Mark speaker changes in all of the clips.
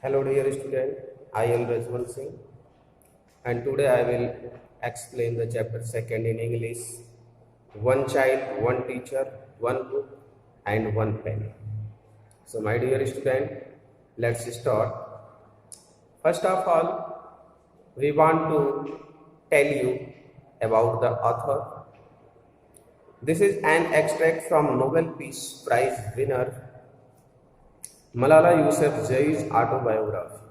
Speaker 1: Hello dear student, I am Rajwan Singh and today I will explain the chapter 2nd in English. One child, one teacher, one book and one pen. So my dear student, let's start. First of all, we want to tell you about the author. This is an extract from Nobel Peace Prize winner Malala Yousafzai's autobiography.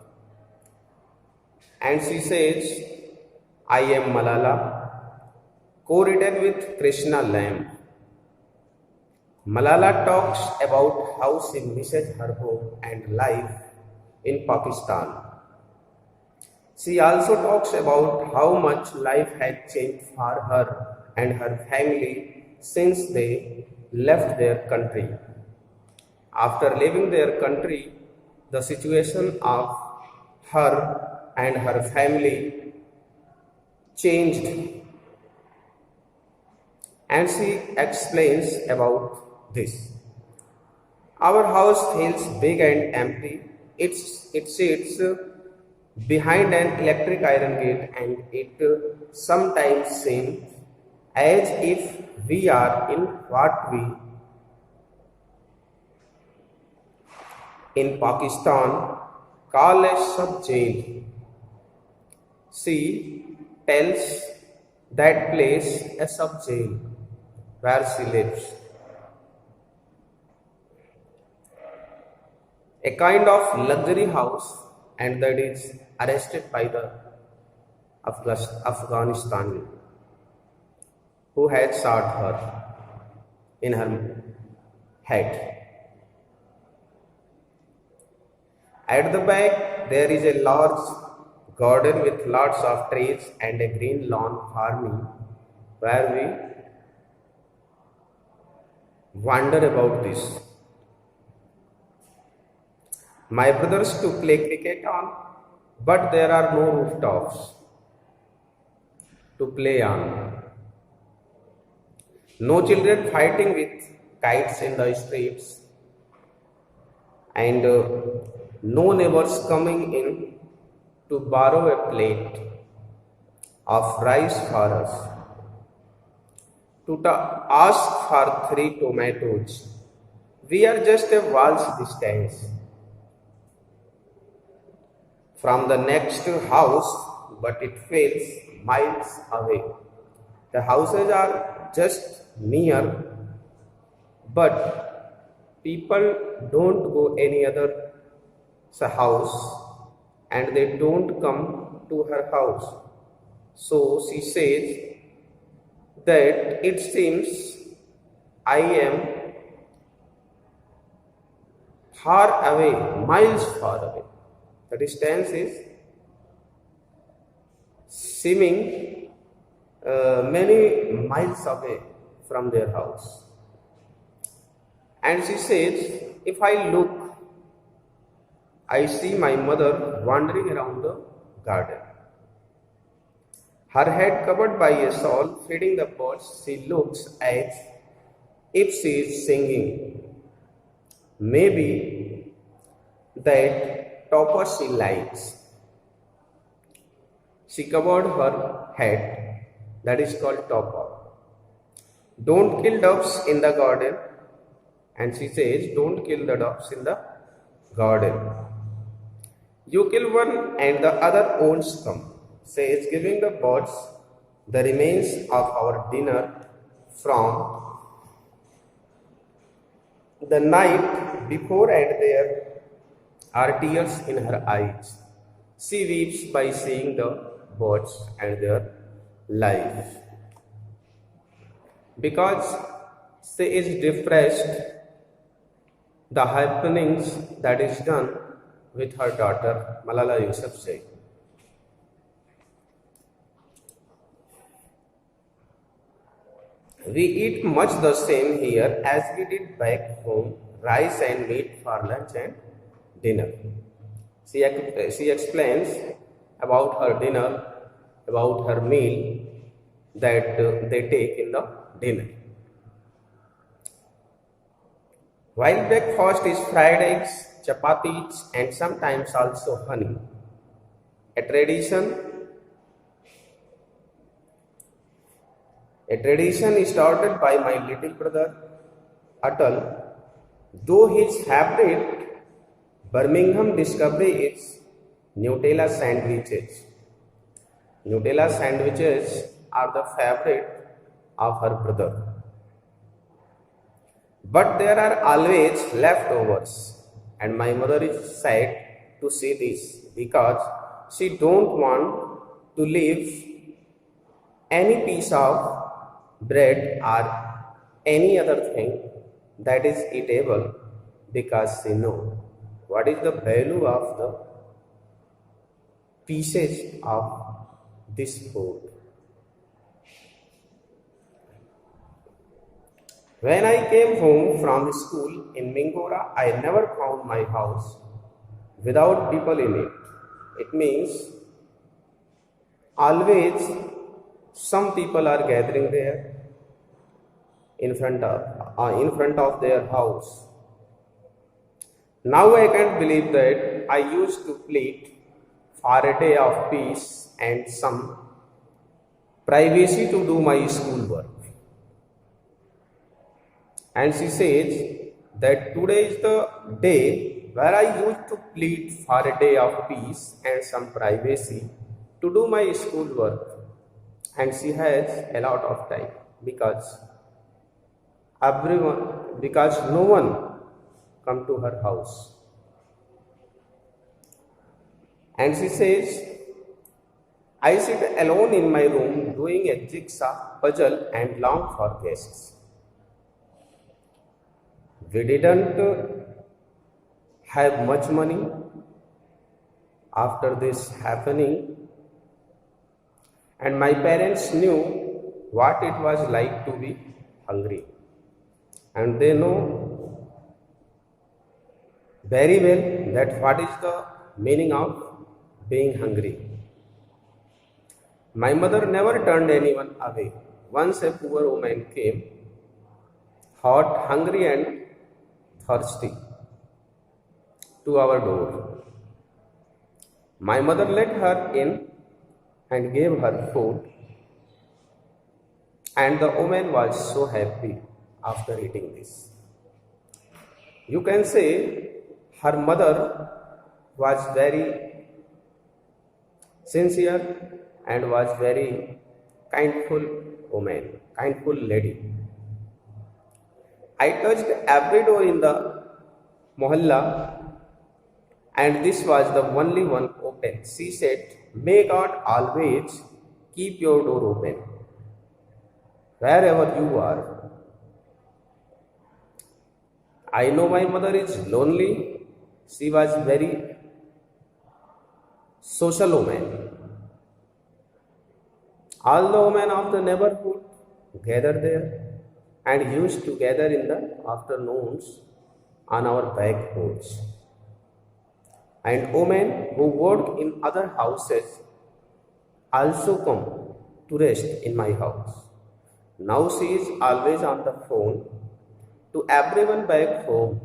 Speaker 1: And she says, I am Malala, co-written with Krishna Lamb. Malala talks about how she misses her home and life in Pakistan. She also talks about how much life had changed for her and her family since they left their country. After leaving their country, the situation of her and her family changed, and she explains about this. Our house feels big and empty. It sits behind an electric iron gate, and it sometimes seems as if we are in what we in Pakistan call a sub-jail. She tells that place a sub-jail where she lives. A kind of luxury house, and that is arrested by the Afghanistani who had shot her in her head. At the back, there is a large garden with lots of trees and a green lawn for me, where we wander about this. My brothers to play cricket on, but there are no rooftops to play on. No children fighting with kites in the streets, and no neighbors coming in to borrow a plate of rice for us, to ask for 3 tomatoes. We are just a waltz distance from the next house, but it feels miles away. The houses are just near, but people don't go any other house, and they don't come to her house. So she says that it seems I am far away, miles far away. The distance is seeming many miles away from their house. And she says, if I look, I see my mother wandering around the garden. Her head covered by a shawl, feeding the birds. She looks as if she is singing. Maybe that topper she likes. She covered her head. That is called topper. Don't kill doves in the garden. And she says, don't kill the doves in the garden. You kill one and the other won't come, says, giving the birds the remains of our dinner from the night before, and there are tears in her eyes. She weeps by seeing the birds and their life. Because she is depressed, the happenings that is done with her daughter Malala Yousafzai. We eat much the same here as we did back home, rice and meat for lunch and dinner. She explains about her dinner, about her meal that they take in the dinner. While breakfast is fried eggs, chapatis, and sometimes also honey. A tradition started by my little brother Atal, though his favorite Birmingham discovery is Nutella sandwiches. Nutella sandwiches are the favorite of her brother. But there are always leftovers, and my mother is sad to see this because she don't want to leave any piece of bread or any other thing that is eatable because she know what is the value of the pieces of this food. When I came home from school in Mingora, I never found my house without people in it. It means always some people are gathering there in front of their house. Now I can't believe that I used to plead for a day of peace and some privacy to do my schoolwork. And she says that today is the day where I used to plead for a day of peace and some privacy to do my schoolwork. And she has a lot of time because no one come to her house. And she says, I sit alone in my room doing a jigsaw puzzle and long for guests. We didn't have much money after this happening, and my parents knew what it was like to be hungry, and they know very well that what is the meaning of being hungry. My mother never turned anyone away. Once a poor woman came, hot, hungry, and thirsty, to our door. My mother let her in and gave her food, and the woman was so happy after eating this. You can say her mother was very sincere and was very kindful woman, kindful lady. I touched every door in the mohalla, and this was the only one open. She said, may God always keep your door open, wherever you are. I know my mother is lonely. She was very social woman. All the women of the neighborhood gathered there and used to gather in the afternoons on our back porch. And women who work in other houses also come to rest in my house. Now she is always on the phone to everyone back home.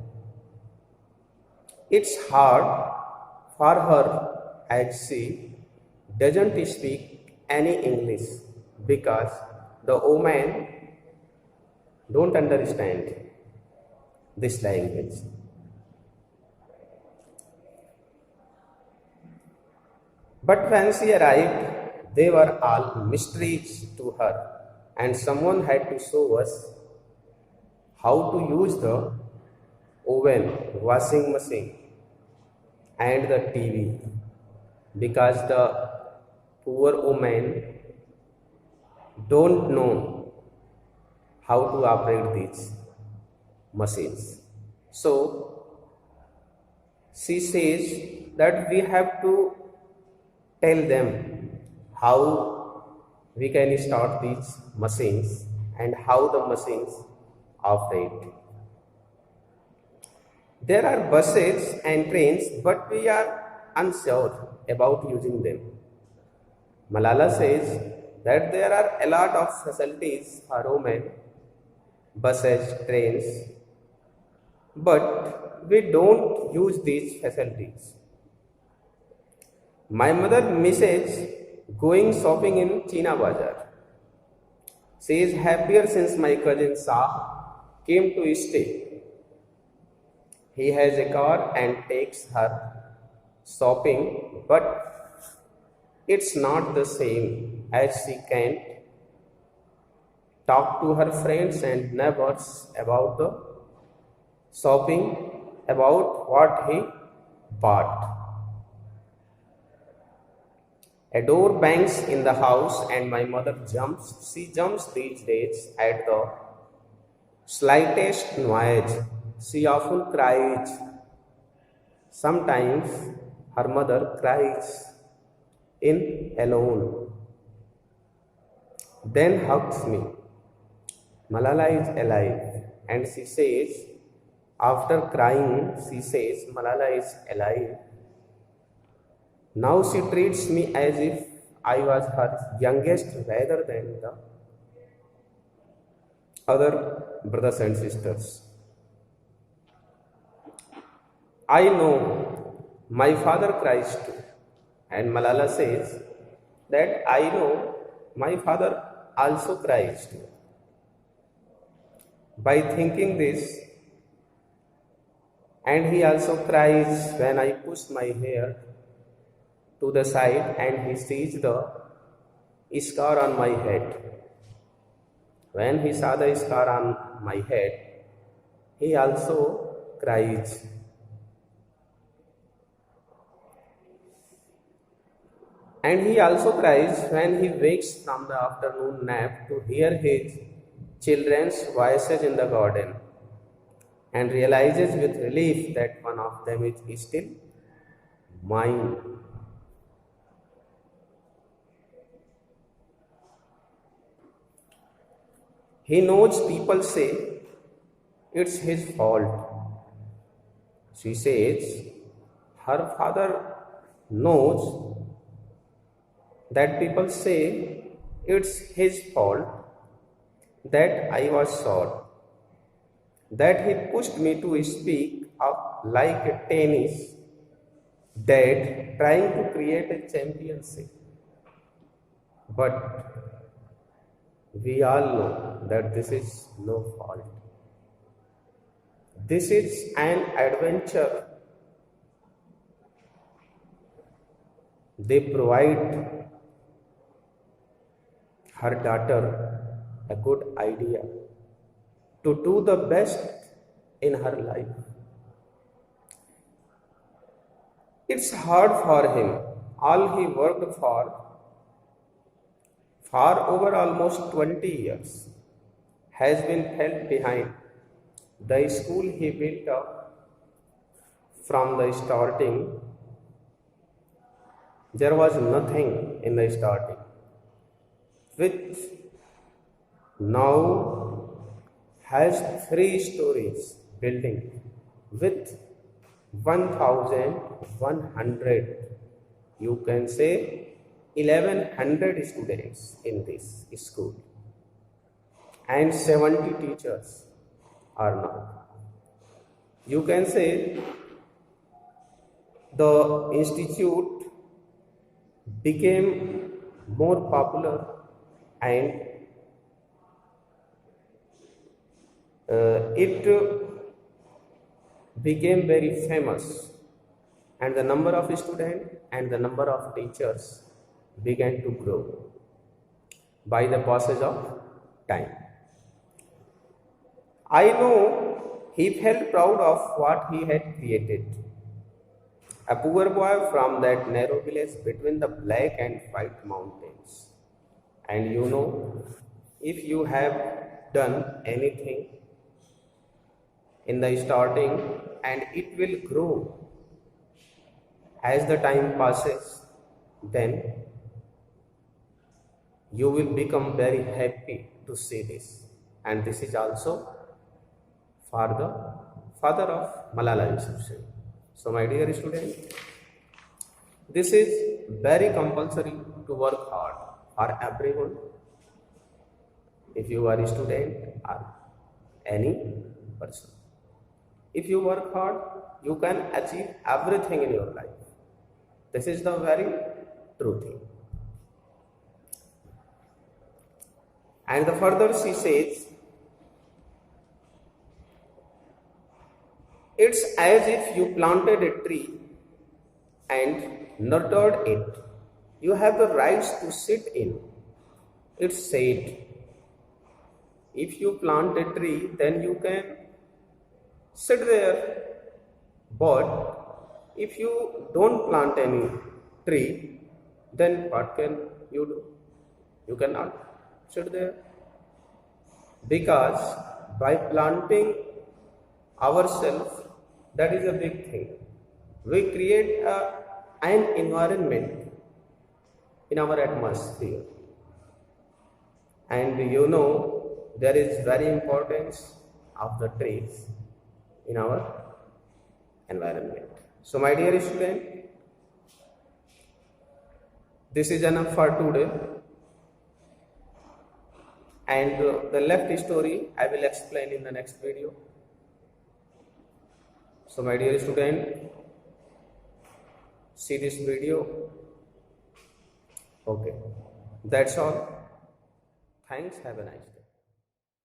Speaker 1: It's hard for her as she doesn't speak any English because the women don't understand this language. But when she arrived, they were all mysteries to her, and someone had to show us how to use the oven, washing machine, and the TV, because the poor women don't know how to operate these machines. So she says that we have to tell them how we can start these machines and how the machines operate. There are buses and trains, but we are unsure about using them. Malala says that there are a lot of facilities for women, buses, trains, but we don't use these facilities. My mother misses going shopping in China Bazaar. She is happier since my cousin Shah came to stay. He has a car and takes her shopping, but it's not the same as she can't talk to her friends and neighbors about the shopping, about what he bought. A door bangs in the house and my mother jumps. She jumps these days at the slightest noise. She often cries. Sometimes her mother cries in alone, then hugs me. Malala is alive, and she says, after crying, she says, Malala is alive. Now she treats me as if I was her youngest rather than the other brothers and sisters. I know my father cries too, and Malala says that I know my father also cries too. By thinking this, and he also cries when I push my hair to the side and he sees the scar on my head. When he saw the scar on my head, he also cries. And he also cries when he wakes from the afternoon nap to hear his children's voices in the garden and realizes with relief that one of them is still mine. He knows people say it's his fault. She says her father knows that people say it's his fault that I was short, that he pushed me to speak up like a tennis dad trying to create a championship. But we all know that this is no fault. This is an adventure. They provide her daughter a good idea to do the best in her life. It's hard for him. All he worked for over almost 20 years has been left behind. The school he built up from the starting, there was nothing in the starting, which now has 3 stories building with 1100, you can say 1100 students in this school and 70 teachers are now. You can say the institute became more popular and it became very famous, and the number of students and the number of teachers began to grow by the passage of time. I know he felt proud of what he had created. A poor boy from that narrow village between the black and white mountains. And you know, if you have done anything in the starting and it will grow as the time passes, then you will become very happy to see this. And this is also for the father of Malala Yousafzai. So my dear student, this is very compulsory to work hard for everyone. If you are a student or any person. If you work hard, you can achieve everything in your life. This is the very true thing. And the further she says, it's as if you planted a tree and nurtured it. You have the rights to sit in its shade. If you plant a tree, then you can sit there. But if you don't plant any tree, then what can you do? You cannot sit there. Because by planting ourselves, that is a big thing. We create an environment in our atmosphere. And there is very importance of the trees in our environment. So my dear student, this is enough for today. And the left story I will explain in the next video. So my dear student, see this video. Okay, that's all. Thanks, have a nice day.